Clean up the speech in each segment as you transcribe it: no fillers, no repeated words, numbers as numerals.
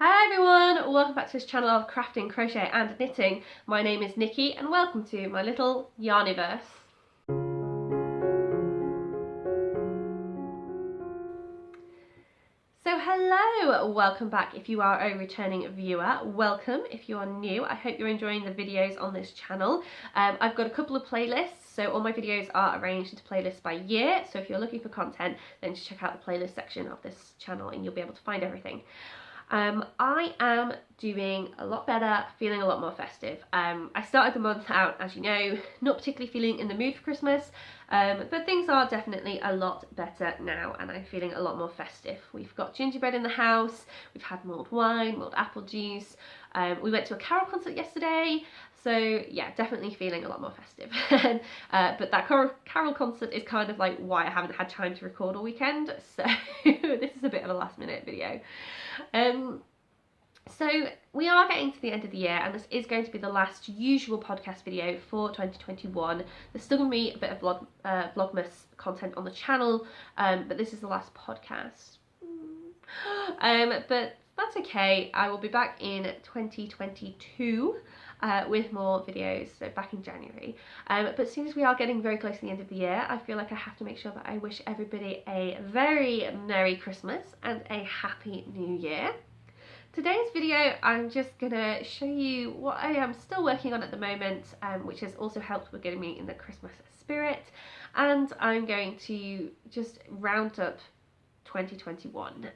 Hi everyone, welcome back to this channel of crafting, crochet and knitting. My name is Nikki and welcome to my little yarniverse. So hello, welcome back if you are a returning viewer. Welcome if you are new. I hope you're enjoying the videos on this channel. I've got a couple of playlists, so all my videos are arranged into playlists by year. So if you're looking for content, then just check out the playlist section of this channel and you'll be able to find everything. I am doing a lot better, feeling a lot more festive. I started the month out, as you know, not particularly feeling in the mood for Christmas, but things are definitely a lot better now and I'm feeling a lot more festive. We've got gingerbread in the house, we've had mulled wine, mulled apple juice, we went to a carol concert yesterday, so yeah, definitely feeling a lot more festive. But that carol concert is kind of like why I haven't had time to record all weekend, so this is a bit of a last minute video. So we are getting to the end of the year and this is going to be the last usual podcast video for 2021. There's still going to be a bit of Vlogmas content on the channel, but this is the last podcast. But that's okay, I will be back in 2022 with more videos, so back in January. But as soon as we are getting very close to the end of the year, I feel like I have to make sure that I wish everybody a very Merry Christmas and a Happy New Year. Today's video, I'm just gonna show you what I am still working on at the moment, which has also helped with getting me in the Christmas spirit, and I'm going to just round up 2021.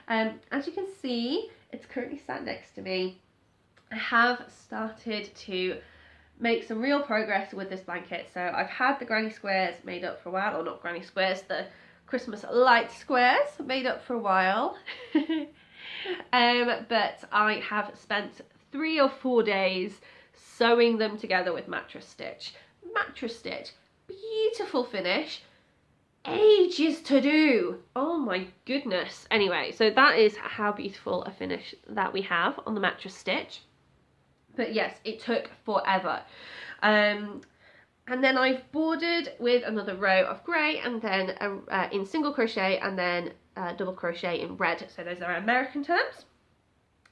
As you can see, it's currently sat next to me. I have started to make some real progress with this blanket. So I've had the granny squares made up for a while, or not granny squares, the Christmas light squares made up for a while. But I have spent 3 or 4 days sewing them together with mattress stitch. Mattress stitch, beautiful finish, ages to do. Oh my goodness. Anyway, so that is how beautiful a finish that we have on the mattress stitch. But yes, it took forever. And then I've bordered with another row of grey and then in single crochet and then double crochet in red. So those are American terms.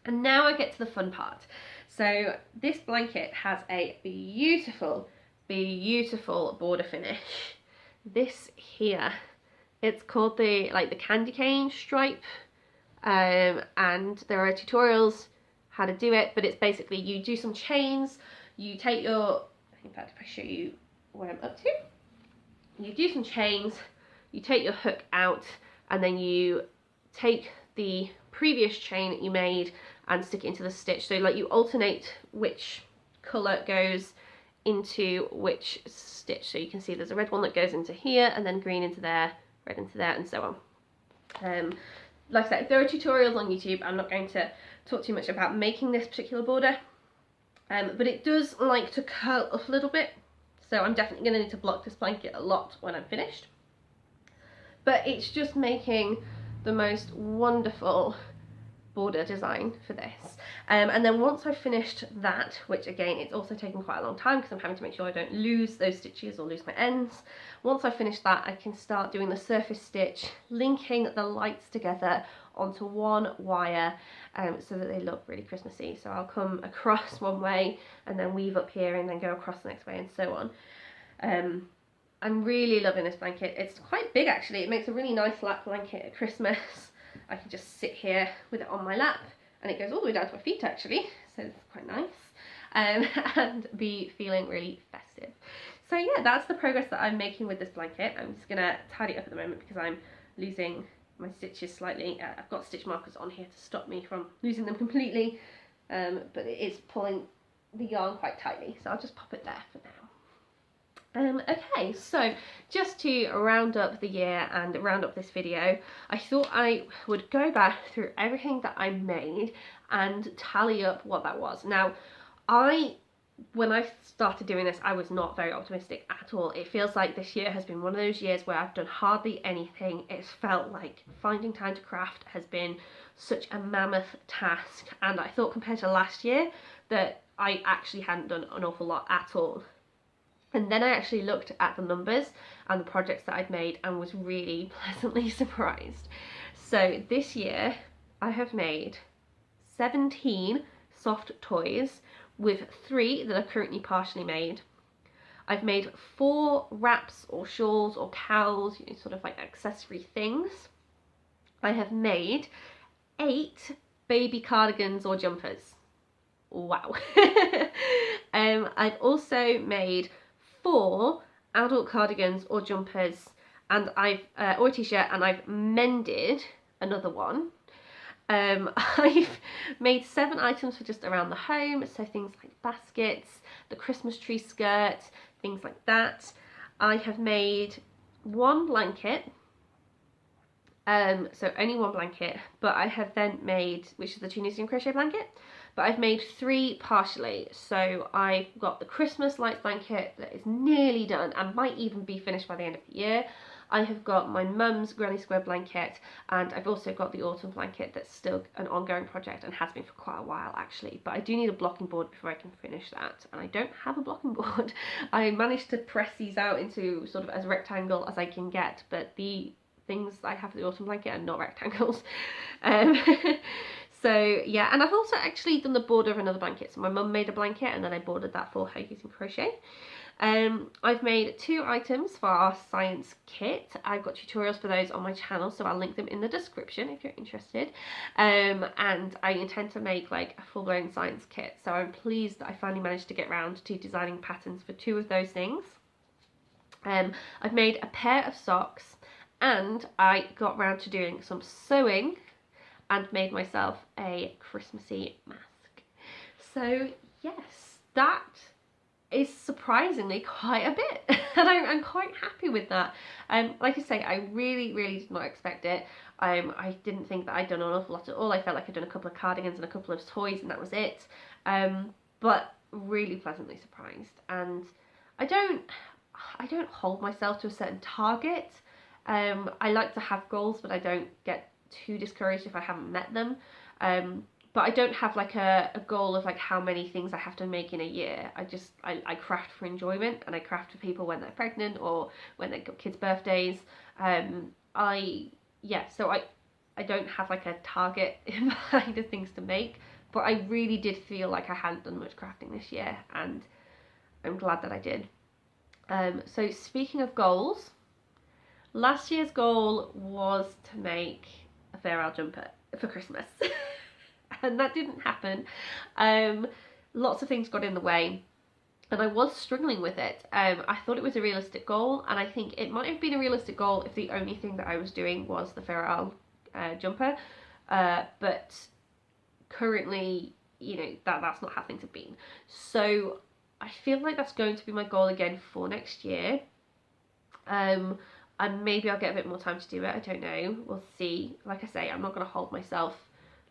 And now I get to the fun part. So this blanket has a beautiful, beautiful border finish. This here, it's called the candy cane stripe, and there are tutorials how to do it, but it's basically you do some chains, you take your, in fact if I show you what I'm up to, you do some chains, you take your hook out and then you take the previous chain that you made and stick it into the stitch. So like you alternate which colour goes into which stitch. So you can see there's a red one that goes into here and then green into there, red into there, and so on. Like I said, there are tutorials on YouTube. I'm not going to talk too much about making this particular border, but it does like to curl up a little bit, so I'm definitely going to need to block this blanket a lot when I'm finished. But it's just making the most wonderful border design for this. And then once I've finished that, which again it's also taken quite a long time because I'm having to make sure I don't lose those stitches or lose my ends, once I've finished that I can start doing the surface stitch, linking the lights together onto one wire so that they look really Christmassy. So I'll come across one way and then weave up here and then go across the next way and so on. I'm really loving this blanket. It's quite big actually. It makes a really nice lap blanket at Christmas. I can just sit here with it on my lap and it goes all the way down to my feet actually, so it's quite nice, and be feeling really festive. So yeah, that's the progress that I'm making with this blanket. I'm just gonna tidy it up at the moment because I'm losing my stitches slightly. I've got stitch markers on here to stop me from losing them completely, but it is pulling the yarn quite tightly, so I'll just pop it there for now. Okay, so just to round up the year and round up this video, I thought I would go back through everything that I made and tally up what that was. Now, when I started doing this, I was not very optimistic at all. It feels like this year has been one of those years where I've done hardly anything. It's felt like finding time to craft has been such a mammoth task, and I thought compared to last year that I actually hadn't done an awful lot at all. And then I actually looked at the numbers and the projects that I'd made and was really pleasantly surprised. So this year I have made 17 soft toys, with 3 that are currently partially made. I've made 4 wraps or shawls or cowls, you know, sort of like accessory things. I have made 8 baby cardigans or jumpers. Wow. I've also made 4 adult cardigans or jumpers, and or a t-shirt, and I've mended another one. I've made 7 items for just around the home, so things like baskets, the Christmas tree skirt, things like that. I have made 1 blanket, so only 1 blanket, but I have then made, which is the Tunisian crochet blanket, but I've made 3 partially. So I've got the Christmas lights blanket that is nearly done and might even be finished by the end of the year. I have got my mum's granny square blanket, and I've also got the autumn blanket that's still an ongoing project and has been for quite a while actually, but I do need a blocking board before I can finish that, and I don't have a blocking board. I managed to press these out into sort of as rectangle as I can get, but the things I have for the autumn blanket are not rectangles. So yeah, and I've also actually done the border of another blanket. So my mum made a blanket and then I bordered that for her using crochet. I've made 2 items for our science kit. I've got tutorials for those on my channel, so I'll link them in the description if you're interested. And I intend to make like a full-blown science kit, so I'm pleased that I finally managed to get around to designing patterns for 2 of those things. I've made a pair of socks, and I got round to doing some sewing and made myself a Christmassy mask. So yes, that is surprisingly quite a bit, and I'm quite happy with that. Like I say, I really did not expect it. I didn't think that I'd done an awful lot at all. I felt like I'd done a couple of cardigans and a couple of toys and that was it. But really pleasantly surprised, and I don't hold myself to a certain target. I like to have goals, but I don't get too discouraged if I haven't met them. But I don't have like a goal of like how many things I have to make in a year. I craft for enjoyment, and I craft for people when they're pregnant or when they've got kids' birthdays. So I don't have like a target in mind of things to make, but I really did feel like I hadn't done much crafting this year, and I'm glad that I did. So speaking of goals, last year's goal was to make a Fair Isle jumper for Christmas. And that didn't happen. Lots of things got in the way, and I was struggling with it. I thought it was a realistic goal, and I think it might have been a realistic goal if the only thing that I was doing was the Fair Isle jumper. But currently, you know, that's not happening to be. So I feel like that's going to be my goal again for next year. And maybe I'll get a bit more time to do it. I don't know. We'll see. Like I say, I'm not going to hold myself.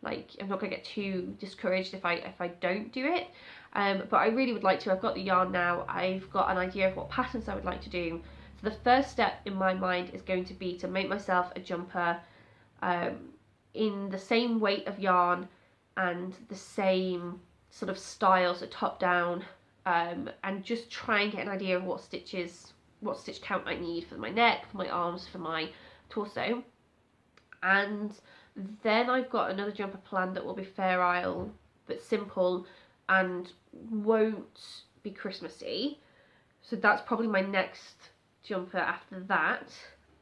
Like, I'm not going to get too discouraged if I don't do it. But I really would like to. I've got the yarn now. I've got an idea of what patterns I would like to do. So the first step in my mind is going to be to make myself a jumper in the same weight of yarn and the same sort of style, so top down, and just try and get an idea of what stitch count I need for my neck, for my arms, for my torso. And then I've got another jumper planned that will be Fair Isle, but simple and won't be Christmassy. So that's probably my next jumper after that.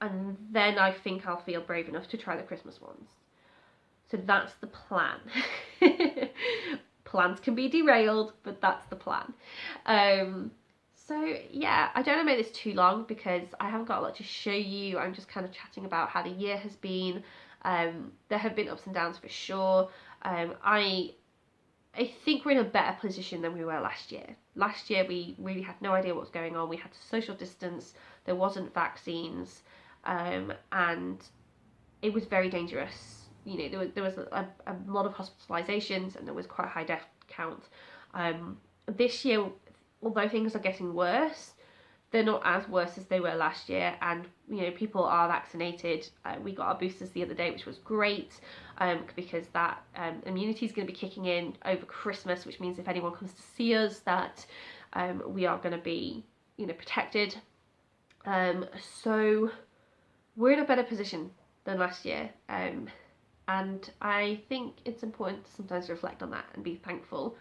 And then I think I'll feel brave enough to try the Christmas ones. So that's the plan. Plans can be derailed, but that's the plan. So yeah, I don't want to make this too long because I haven't got a lot to show you. I'm just kind of chatting about how the year has been. There have been ups and downs for sure. I think we're in a better position than we were last year. Last year we really had no idea what was going on. We had to social distance. There wasn't vaccines, and it was very dangerous. You know, there was a lot of hospitalizations, and there was quite a high death count. This year, although things are getting worse, they're not as worse as they were last year, and you know, people are vaccinated. We got our boosters the other day, which was great, because that immunity is going to be kicking in over Christmas, which means if anyone comes to see us, that we are going to be, you know, protected. So we're in a better position than last year. And I think it's important to sometimes reflect on that and be thankful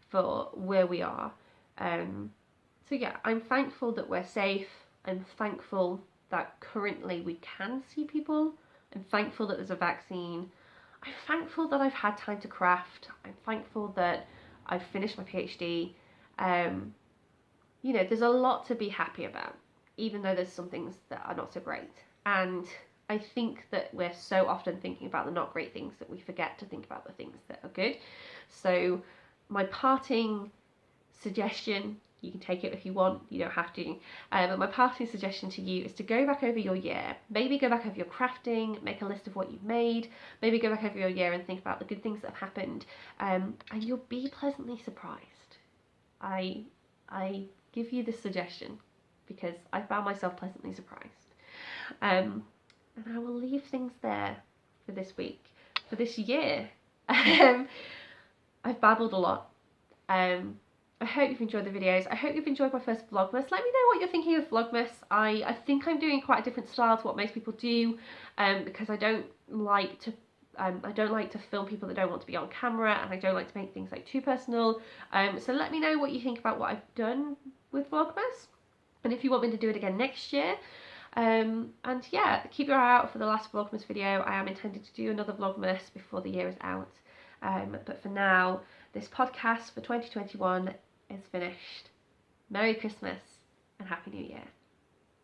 for where we are. So yeah, I'm thankful that we're safe. I'm thankful that currently we can see people. I'm thankful that there's a vaccine. I'm thankful that I've had time to craft. I'm thankful that I've finished my PhD. You know, there's a lot to be happy about, even though there's some things that are not so great. And I think that we're so often thinking about the not great things that we forget to think about the things that are good. So my parting suggestion, you can take it if you want, you don't have to, but my parting suggestion to you is to go back over your year. Maybe go back over your crafting, make a list of what you've made, maybe go back over your year and think about the good things that have happened, and you'll be pleasantly surprised. I give you this suggestion because I found myself pleasantly surprised. And I will leave things there for this week, for this year. I've babbled a lot. I hope you've enjoyed the videos. I hope you've enjoyed my first Vlogmas. Let me know what you're thinking of Vlogmas. I think I'm doing quite a different style to what most people do, because I don't like to film people that don't want to be on camera, and I don't like to make things like too personal. So let me know what you think about what I've done with Vlogmas, and if you want me to do it again next year. And yeah, keep your eye out for the last Vlogmas video. I am intending to do another Vlogmas before the year is out. But for now, this podcast for 2021 is finished. Merry Christmas and Happy New Year.